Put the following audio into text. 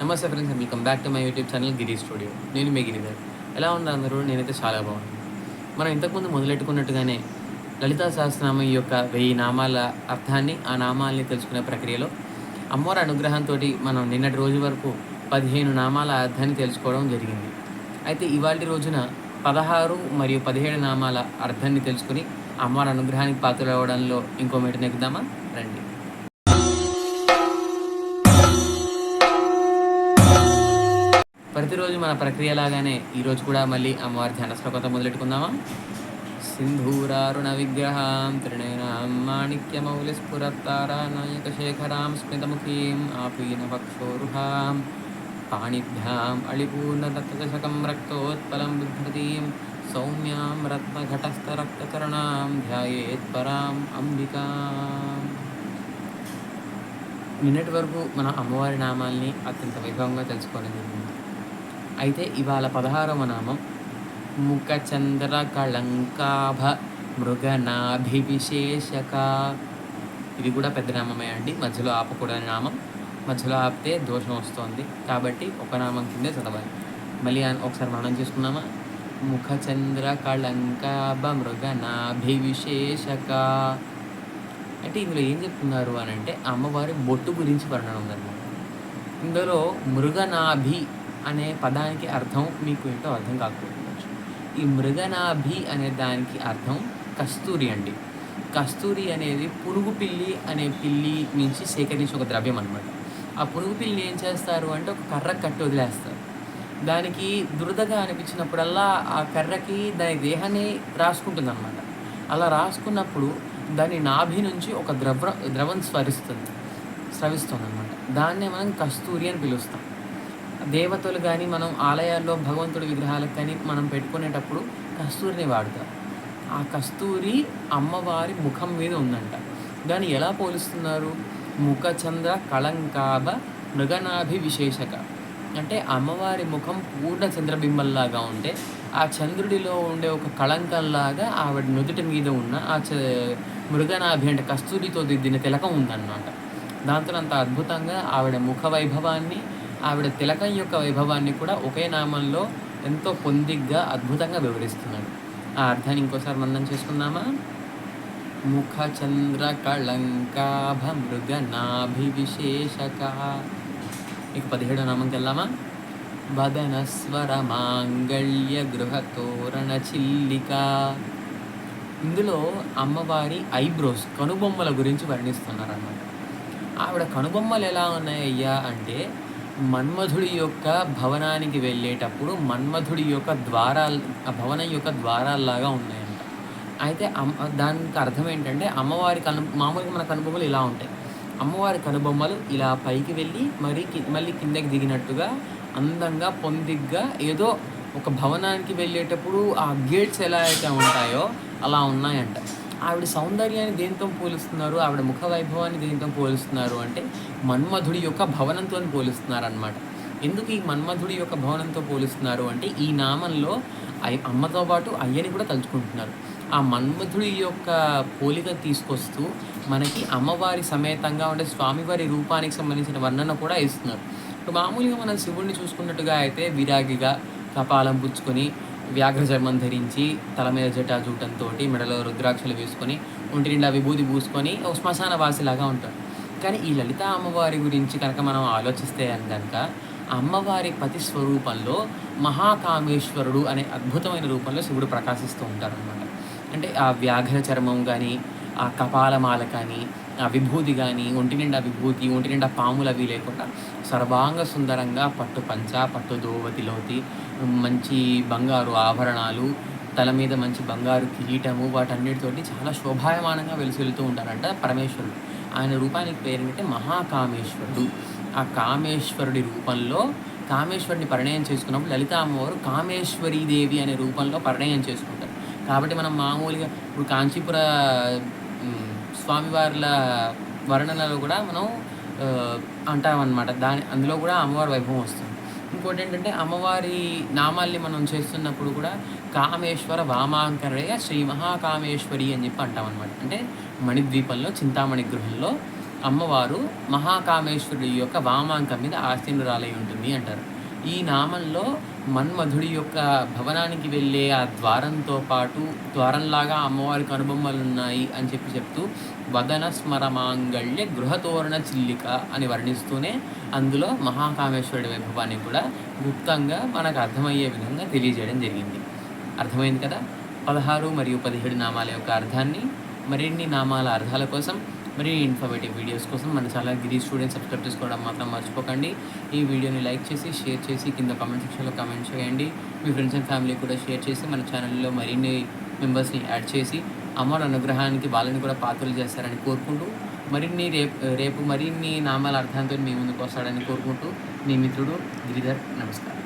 నమస్తే friends, welcome back to my YouTube channel Giri studio. నేను మీ గిరిధర్. ఎలా ఉన్నారు అందరూ? నేనైతే చాలా బాగున్నాను. మనం ఇంతకుముందు మొదలెట్టుకున్నట్టుగానే లలితా సహస్రనామం యొక్క 1000 నామాల అర్థాన్ని, ఆ నామాల్ని తెలుసుకునే ప్రక్రియలో అమ్మవారి అనుగ్రహంతో మనం నిన్నటి రోజు వరకు 15 నామాల అర్థాన్ని తెలుసుకోవడం జరిగింది. అయితే ఇవాళ రోజున 16 మరియు 17 నామాల అర్థాన్ని తెలుసుకుని అమ్మవారి అనుగ్రహానికి పాత్రలవ్వడంలో ఇంకో మెట్టు నెక్కుదామా? రండి. ప్రతిరోజు మన ప్రక్రియ లాగానే ఈరోజు కూడా మళ్ళీ అమ్మవారి ధ్యాన శ్లోకంతో మొదలెట్టుకుందామా? సింధూరారుణ విగ్రహాం త్రినయనాం మాణిక్యమౌలిస్ఫురత్తారానాయకశేఖరాం స్మితముఖీం ఆపీన వక్షోరుహాం పాణిభ్యాం అళిపూర్ణదత్తదశకం రక్తోత్పలం బిభ్రతీం సౌమ్యాం రత్నఘటస్థరక్తచరణాం ధ్యాయేత్ పరాం అంబికాం. నిన్నటి వరకు మన అమ్మవారి నామాల్ని అత్యంత వైభవంగా తెలుసుకోవడం జరిగింది. అయితే ఇవాళ 16వ నామం ముఖచంద్ర కళంకాభ మృగనాభివిశేషక. ఇది కూడా పెద్ద నామమే అండి, మధ్యలో ఆపకూడని నామం. మధ్యలో ఆపితే దోషం వస్తుంది, కాబట్టి ఒక నామం కిందే చదవాలి. మళ్ళీ ఒకసారి మనం చేసుకున్నామా? ముఖచంద్ర కళంకాభ మృగనాభివిశేషక. అంటే ఇందులో ఏం చెప్తున్నారు అని అంటే అమ్మవారి బొట్టు గురించి వర్ణన ఉందన్నమాట. ఇందులో మృగనాభి అనే పదానికి అర్థం మీకు ఏంటో అర్థం కాకపోవచ్చు. ఈ మృగనాభి అనే దానికి అర్థం కస్తూరి అండి. కస్తూరి అనేది పురుగు పిల్లి అనే పిల్లి నుంచి సేకరించిన ఒక ద్రవ్యం అనమాట. ఆ పురుగు పిల్లిని ఏం చేస్తారు అంటే ఒక కర్ర కట్టి వదిలేస్తారు. దానికి దురదగా అనిపించినప్పుడల్లా ఆ కర్రకి దాని దేహాన్ని రాసుకుంటుంది అనమాట. అలా రాసుకున్నప్పుడు దాని నాభి నుంచి ఒక ద్రవం స్రవిస్తుంది అనమాట. దాన్నే మనం కస్తూరి అని పిలుస్తాం. దేవతలు కానీ మనం ఆలయాల్లో భగవంతుడి విగ్రహాలకు కానీ మనం పెట్టుకునేటప్పుడు కస్తూరిని వాడతారు. ఆ కస్తూరి అమ్మవారి ముఖం మీద ఉందంట. దాన్ని ఎలా పోలుస్తున్నారు? ముఖచంద్ర కళంకాభ మృగనాభి విశేషక. అంటే అమ్మవారి ముఖం పూర్ణ చంద్రబింబంలాగా ఉంటే ఆ చంద్రుడిలో ఉండే ఒక కళంకంలాగా ఆవిడ నుదుటి మీద ఉన్న ఆ మృగనాభి అంటే కస్తూరితో దిద్దిన తిలకం ఉందన్నమాట. దాంతో అంత అద్భుతంగా ఆవిడ ముఖ వైభవాన్ని, ఆవిడ తిలకం యొక్క వైభవాన్ని కూడా ఒకే నామంలో ఎంతో పొందిగ్గా అద్భుతంగా వివరిస్తున్నాడు. ఆ అర్థాన్ని ఇంకోసారి మనం చేసుకుందామా? ముఖ చంద్ర కళంకాభ మృగనాభి విశేషక. ఇక 17వ నామంకి వెళ్దామా? వదన స్వర మాంగళ్య గృహతోరణ చిల్లిక. ఇందులో అమ్మవారి ఐబ్రోస్, కనుబొమ్మల గురించి వర్ణిస్తున్నారన్నమాట. ఆవిడ కనుబొమ్మలు ఎలా ఉన్నాయ్యా అంటే మన్మధుడి యొక్క భవనానికి వెళ్ళేటప్పుడు మన్మధుడి యొక్క ద్వారాలు, ఆ భవనం యొక్క ద్వారాల్లాగా ఉన్నాయంట. అయితే దానికి అర్థం ఏంటంటే అమ్మవారి మామూలుగా మన కనుబొమ్మలు ఇలా ఉంటాయి. అమ్మవారి కనుబొమ్మలు ఇలా పైకి వెళ్ళి మళ్ళీ కిందకి దిగినట్టుగా అందంగా పొందిగ్గా ఏదో ఒక భవనానికి వెళ్ళేటప్పుడు ఆ గేట్స్ ఎలా అయితే ఉంటాయో అలా ఉన్నాయంట. ఆవిడ సౌందర్యాన్ని దేంతో పోలుస్తున్నారు? ఆవిడ ముఖ వైభవాన్ని దేంతో పోలుస్తున్నారు అంటే మన్మధుడి యొక్క భవనంతో పోలుస్తున్నారు అన్నమాట. ఎందుకు ఈ మన్మధుడి యొక్క భవనంతో పోలుస్తున్నారు అంటే ఈ నామంలో అమ్మతో పాటు అయ్యని కూడా తలుచుకుంటున్నారు. ఆ మన్మధుడి యొక్క పోలిక తీసుకొస్తూ మనకి అమ్మవారి సమేతంగా ఉండే స్వామివారి రూపానికి సంబంధించిన వర్ణన కూడా ఇస్తున్నారు. ఇప్పుడు మామూలుగా మనం శివుడిని చూసుకున్నట్టుగా అయితే విరాగిగా కపాలం పుచ్చుకొని వ్యాఘ్ర చర్మం ధరించి తల మీద జటాజూటంతో మెడలో రుద్రాక్షలు వేసుకొని ఒంటి నిండా విభూతి పూసుకొని శ్మశాన వాసిలాగా ఉంటాడు. కానీ ఈ లలితా అమ్మవారి గురించి కనుక మనం ఆలోచిస్తే కనుక అమ్మవారి పతి స్వరూపంలో మహాకామేశ్వరుడు అనే అద్భుతమైన రూపంలో శివుడు ప్రకాశిస్తూ ఉంటారనమాట. అంటే ఆ వ్యాఘ్ర చర్మం కానీ, ఆ కపాలమాల కానీ, ఆ విభూతి కానీ, ఒంటి నిండా విభూతి, ఒంటి నిండా పాములు అవి లేకుండా సర్వాంగ సుందరంగా పట్టు పంచ, పట్టు దోవతిలోతి, మంచి బంగారు ఆభరణాలు, తల మీద మంచి బంగారు కిరీటము, వాటన్నిటితోటి చాలా శోభాయమానంగా వెలుసెలుతూ ఉంటారంట పరమేశ్వరుడు. ఆయన రూపానికి పేరేంటంటే మహాకామేశ్వరుడు. ఆ కామేశ్వరుడి రూపంలో కామేశ్వరుని పరిణయం చేసుకున్నప్పుడు లలితా అమ్మవారు కామేశ్వరీదేవి అనే రూపంలో పరిణయం చేసుకుంటారు. కాబట్టి మనం మామూలుగా ఇప్పుడు కాంచీపుర స్వామివార్ల వర్ణనలో కూడా మనం అంటామన్నమాట. అందులో కూడా అమ్మవారి వైభవం వస్తుంది. ఇంకోటి ఏంటంటే అమ్మవారి నామాల్ని మనం చేస్తున్నప్పుడు కూడా కామేశ్వర వామాంకరయ్య శ్రీ మహాకామేశ్వరి అని చెప్పి అంటామన్నమాట. అంటే మణిద్వీపంలో చింతామణి గృహంలో అమ్మవారు మహాకామేశ్వరుడి యొక్క వామాంకం మీద ఆసీనురాలై ఉంటుంది అంటారు. ఈ నామంలో మన్మధుడి యొక్క భవనానికి వెళ్ళే ఆ ద్వారంతో పాటు ద్వారంలాగా అమ్మవారికి కనుబొమ్మలున్నాయి అని చెప్తూ వదన స్మరమాంగళ్య గృహతోరణ చిల్లిక అని వర్ణిస్తూనే అందులో మహాకామేశ్వరుడి వైభవాన్ని కూడా గుప్తంగా మనకు అర్థమయ్యే విధంగా తెలియజేయడం జరిగింది. అర్థమైంది కదా? 16 మరియు 17 నామాల యొక్క అర్థాన్ని, మరిన్ని నామాల అర్థాల కోసం, మరిన్ని ఇన్ఫర్మేటివ్ వీడియోస్ కోసం మన ఛానల్ గిరి స్టూడెంట్ సబ్స్క్రైబ్ చేసుకోవడం మాత్రం మర్చిపోకండి. ఈ వీడియోని లైక్ చేసి, షేర్ చేసి, కింద కామెంట్ సెక్షన్లో కామెంట్ చేయండి. మీ ఫ్రెండ్స్ అండ్ ఫ్యామిలీ కూడా షేర్ చేసి మన ఛానల్లో మరిన్ని మెంబర్స్ని యాడ్ చేసి అమ్మవారి అనుగ్రహానికి వాళ్ళని కూడా పాత్రలు చేస్తారని కోరుకుంటూ, రేపు మరిన్ని నామాల అర్థంతో మీ ముందుకు వస్తాడని కోరుకుంటూ, మీ మిత్రుడు గిరిధర్. నమస్కారం.